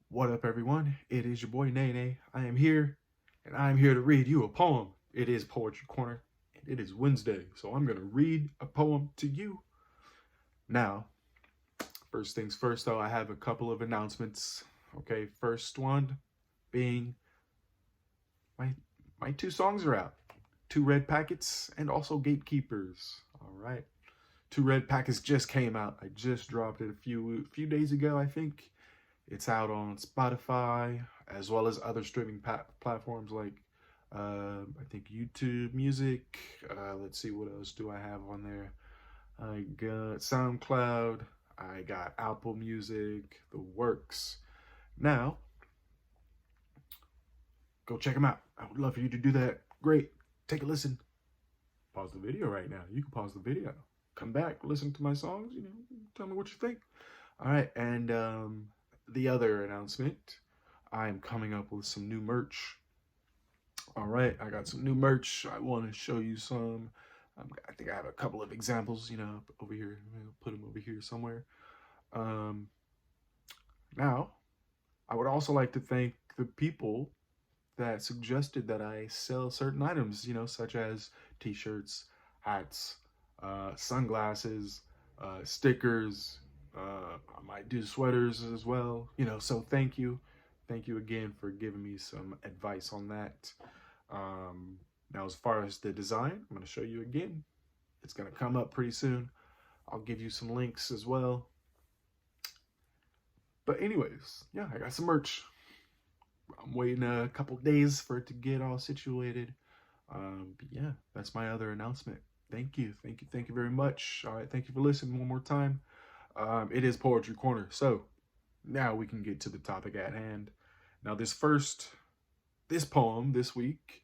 What up, everyone? It is your boy NayNay. I am here, and I am here to read you a poem. It is Poetry Corner, and it is Wednesday, so I'm going to read a poem to you. Now, first things first, though, I have a couple of announcements. Okay, first one being my my two songs are out. Two Red Packets and also Gatekeepers. All right. Two Red Packets just came out. I just dropped it a few days ago, I think. It's out on Spotify as well as other streaming platforms like I think YouTube Music. Let's see, what else do I have on there? I got SoundCloud. I got Apple Music, the works. Now, go check them out. I would love for you to do that. Great. Take a listen. Pause the video right now. You can pause the video. Come back, listen to my songs, tell me what you think. All right, and the other announcement, I'm coming up with some new merch. All right, I got some new merch. I want to show you some. I think I have a couple of examples, over here. I'll put them over here somewhere. Um, Now, I would also like to thank the people that suggested that I sell certain items, such as t-shirts, hats, sunglasses, stickers. I might do sweaters as well, so thank you. Thank you again for giving me some advice on that. Now, as far as the design, I'm going to show you again. It's going to come up pretty soon. I'll give you some links as well. But anyways, yeah, I got some merch. I'm waiting a couple days for it to get all situated. But yeah, that's my other announcement. Thank you very much. All right, thank you for listening one more time. It is Poetry Corner, so now we can get to the topic at hand. Now, this poem this week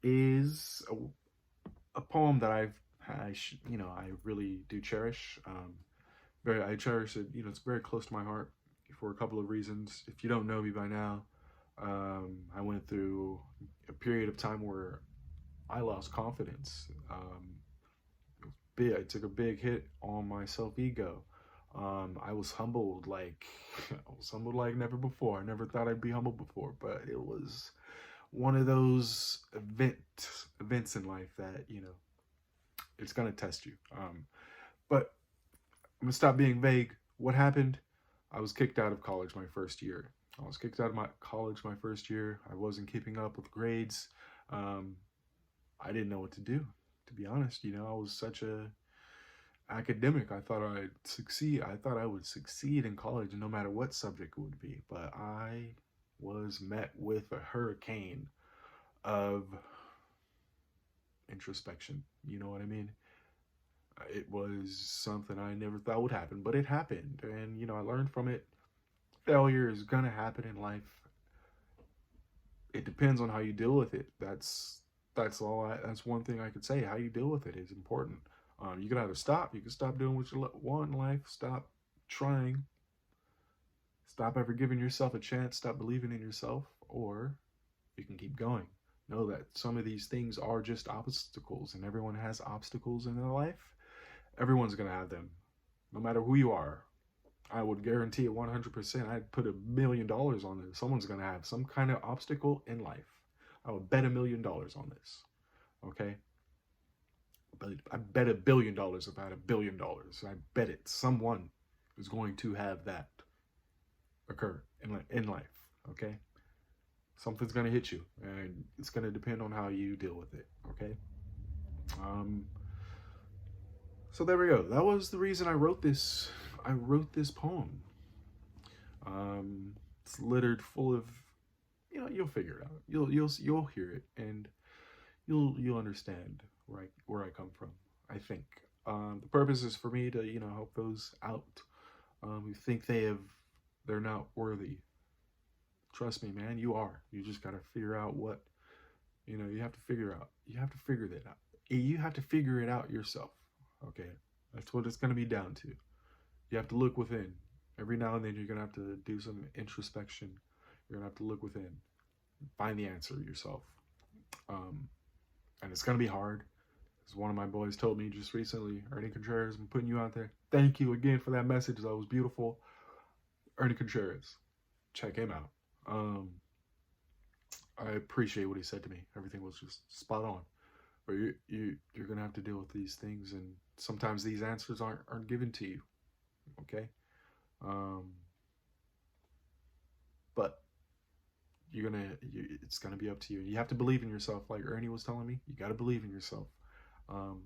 is a poem that I really do cherish. I cherish it. It's very close to my heart for a couple of reasons. If you don't know me by now, I went through a period of time where I lost confidence. I took a big hit on my self-ego. I was humbled like never before. I never thought I'd be humbled before, but it was one of those events in life that it's gonna test you. But I'm gonna stop being vague. What happened? I was kicked out of college my first year. I was kicked out of my college my first year. I wasn't keeping up with grades. I didn't know what to do, to be honest. I was such a academic. I thought I'd succeed. I thought I would succeed in college no matter what subject it would be. But I was met with a hurricane of introspection. You know what I mean? It was something I never thought would happen, but it happened. And, I learned from it. Failure is going to happen in life. It depends on how you deal with it. That's one thing I could say. How you deal with it is important. You can either stop. You can stop doing what you want in life. Stop trying. Stop ever giving yourself a chance. Stop believing in yourself. Or you can keep going. Know that some of these things are just obstacles, and everyone has obstacles in their life. Everyone's going to have them, no matter who you are. I would guarantee it 100%. I'd put $1 million on this. Someone's going to have some kind of obstacle in life. I would bet $1 million on this. Okay? But I bet $1 billion if I had $1 billion. I bet it. Someone is going to have that occur in life. Okay? Something's going to hit you, and it's going to depend on how you deal with it. Okay? So there we go. That was the reason I wrote this. I wrote this poem. It's littered full of, you'll figure it out. You'll hear it, and you'll understand where I come from. I think the purpose is for me to help those out who think they're not worthy. Trust me, man. You are. You just gotta figure out what you have to figure out. You have to figure that out. You have to figure it out yourself. Okay, that's what it's gonna be down to. You have to look within. Every now and then you're going to have to do some introspection. You're going to have to look within. Find the answer yourself. And it's going to be hard. As one of my boys told me just recently, Ernie Contreras, I'm putting you out there. Thank you again for that message. That was beautiful. Ernie Contreras. check him out. I appreciate what he said to me. Everything was just spot on. But you're gonna have to deal with these things, and sometimes these answers aren't given to you. Okay, um, but it's gonna be up to you. You have to believe in yourself, like Ernie was telling me. You got to believe in yourself, um,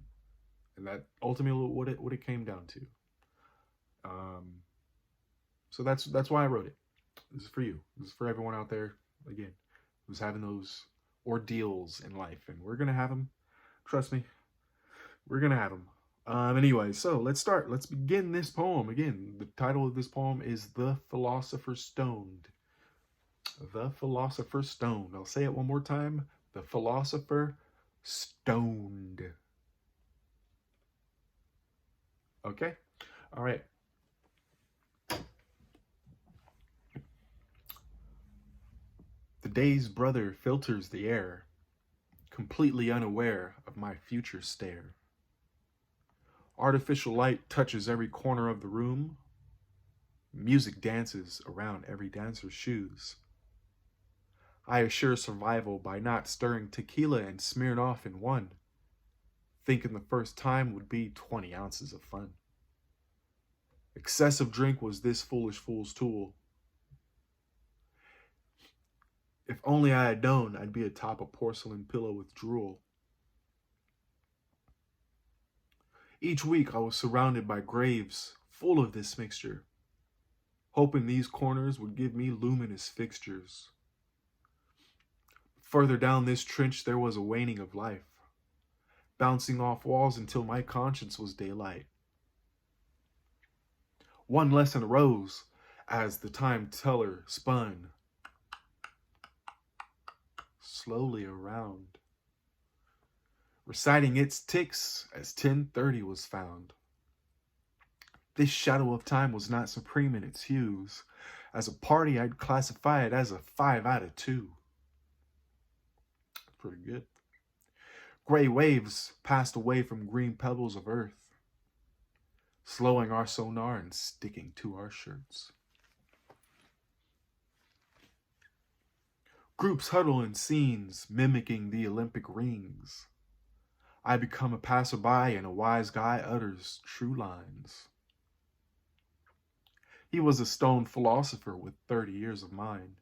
and that ultimately what it came down to. Um, so that's why I wrote it. This is for you. This is for everyone out there. Again, who's having those ordeals in life, and we're gonna have them. Trust me, we're gonna have them. Anyway, so let's start. Let's begin this poem. Again, the title of this poem is The Philosopher Stoned. The Philosopher Stoned. I'll say it one more time. The Philosopher Stoned. Okay? All right. The day's brother filters the air, completely unaware of my future stare. Artificial light touches every corner of the room. Music dances around every dancer's shoes. I assure survival by not stirring tequila and Smirnoff in one, thinking the first time would be 20 ounces of fun. Excessive drink was this foolish fool's tool. If only I had known I'd be atop a porcelain pillow with drool. Each week I was surrounded by graves full of this mixture, hoping these corners would give me luminous fixtures. Further down this trench there was a waning of life, bouncing off walls until my conscience was daylight. One lesson arose as the timeteller spun slowly around, reciting its ticks as 10:30 was found. This shadow of time was not supreme in its hues. As a party, I'd classify it as a 5 out of 2. Pretty good. Gray waves passed away from green pebbles of earth, slowing our sonar and sticking to our shirts. Groups huddle in scenes mimicking the Olympic rings. I become a passerby and a wise guy utters true lines. He was a stoned philosopher with 30 years of mind,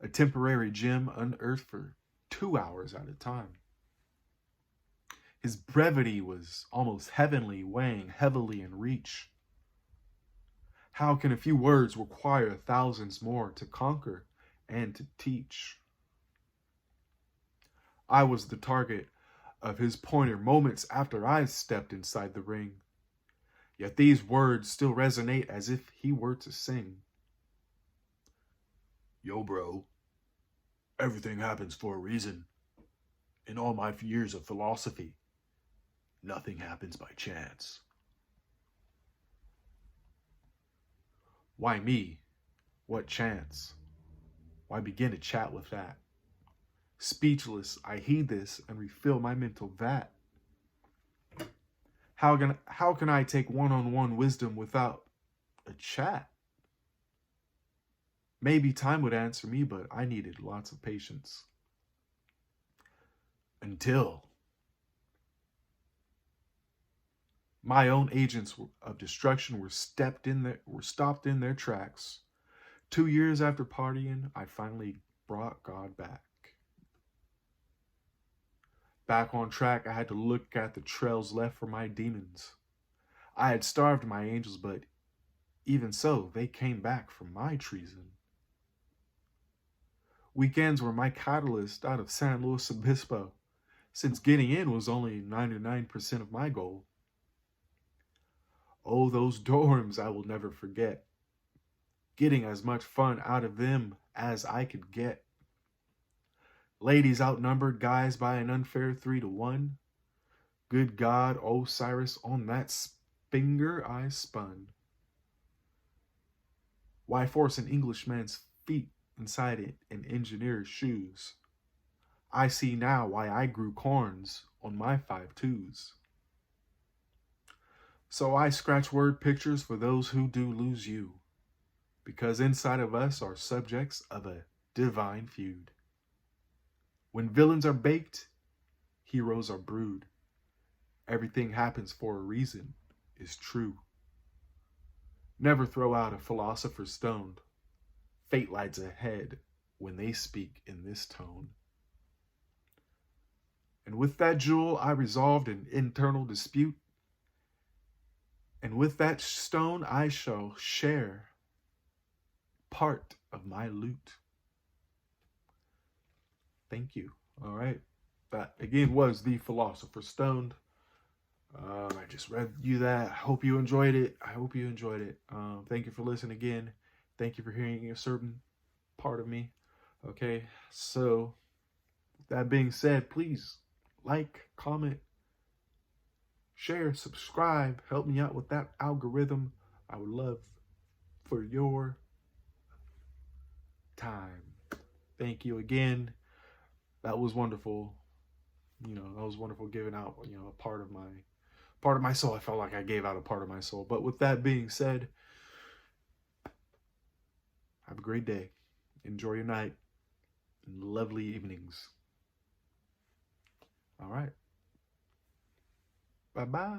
a temporary gem unearthed for 2 hours at a time. His brevity was almost heavenly, weighing heavily in reach. How can a few words require thousands more to conquer and to teach? I was the target of his pointer moments after I stepped inside the ring. Yet these words still resonate as if he were to sing. Yo, bro, everything happens for a reason. In all my years of philosophy, nothing happens by chance. Why me? What chance? Why begin to chat with that? Speechless, I heed this and refill my mental vat. How can I take one-on-one wisdom without a chat? Maybe time would answer me, but I needed lots of patience. Until my own agents of destruction were stopped in their tracks. 2 years after partying, I finally brought God back. Back on track, I had to look at the trails left for my demons. I had starved my angels, but even so, they came back from my treason. Weekends were my catalyst out of San Luis Obispo, since getting in was only 99% of my goal. Oh, those dorms I will never forget. Getting as much fun out of them as I could get. Ladies outnumbered guys by an unfair 3-1. Good God, Osiris, on that finger I spun. Why force an Englishman's feet inside an engineer's shoes? I see now why I grew corns on my 5-2s. So I scratch word pictures for those who do lose you, because inside of us are subjects of a divine feud. When villains are baked, heroes are brewed. Everything happens for a reason is true. Never throw out a philosopher stoned. Fate lies ahead when they speak in this tone. And with that jewel, I resolved an internal dispute. And with that stone, I shall share part of my loot. Thank you. All right. That, again, was the Philosopher Stoned. I just read you that. I hope you enjoyed it. Thank you for listening again. Thank you for hearing a certain part of me. Okay. So, that being said, please like, comment, share, subscribe. Help me out with that algorithm. I would love for your time. Thank you again. That was wonderful. That was wonderful giving out, a part of my soul. I felt like I gave out a part of my soul. But with that being said, have a great day. Enjoy your night and lovely evenings. All right. Bye-bye.